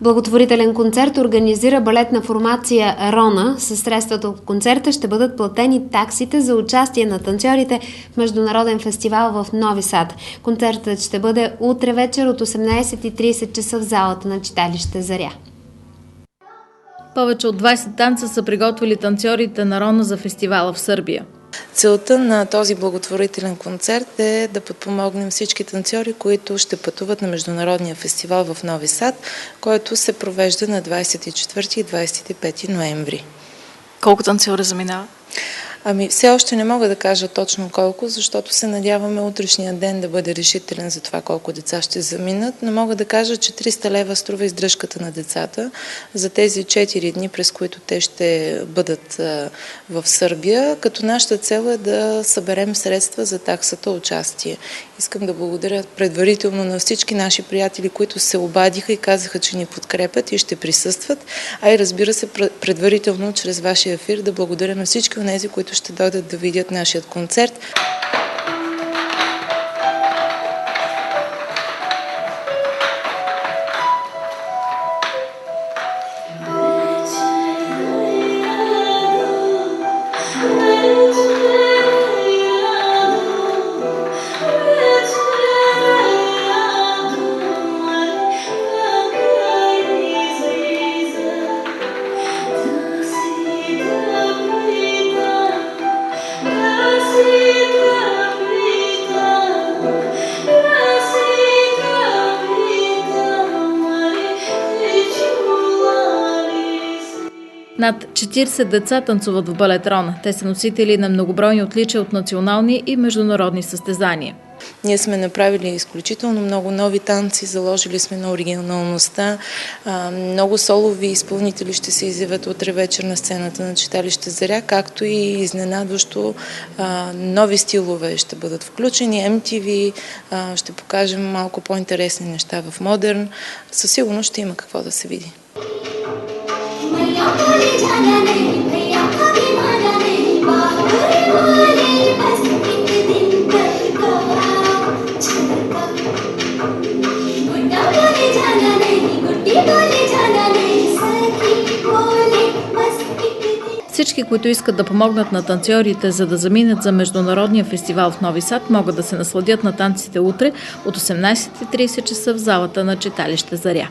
Благотворителен концерт организира балетна формация Рона. Със средствата от концерта ще бъдат платени таксите за участие на танцорите в международен фестивал в Нови Сад. Концертът ще бъде утре вечер от 18:30 часа в залата на читалище Заря. Повече от 20 танца са приготвили танцорите на Рона за фестивала в Сърбия. Целта на този благотворителен концерт е да подпомогнем всички танцори, които ще пътуват на Международния фестивал в Нови Сад, който се провежда на 24 и 25 ноември. Колко танцори заминават? Все още не мога да кажа точно колко, защото се надяваме утрешния ден да бъде решителен за това колко деца ще заминат, но мога да кажа, че 300 лева струва издръжката на децата за тези 4 дни, през които те ще бъдат в Сърбия, като нашата цел е да съберем средства за таксата участие. Искам да благодаря предварително на всички наши приятели, които се обадиха и казаха, че ни подкрепят и ще присъстват, а и разбира се предварително чрез вашия ефир да благодаря на всички онези, които ще дойдат да видят нашия концерт. Над 40 деца танцуват в балет Рона. Те са носители на многобройни отличия от национални и международни състезания. Ние сме направили изключително много нови танци, заложили сме на оригиналността. Много солови изпълнители ще се изявят утре вечер на сцената на читалище Заря, както и изненадващо нови стилове ще бъдат включени. MTV, ще покажем малко по-интересни неща в модерн. Със сигурност ще има какво да се види. Всички, които искат да помогнат на танцорите, за да заминат за Международния фестивал в Нови Сад, могат да се насладят на танците утре от 18:30 часа в залата на читалище Заря.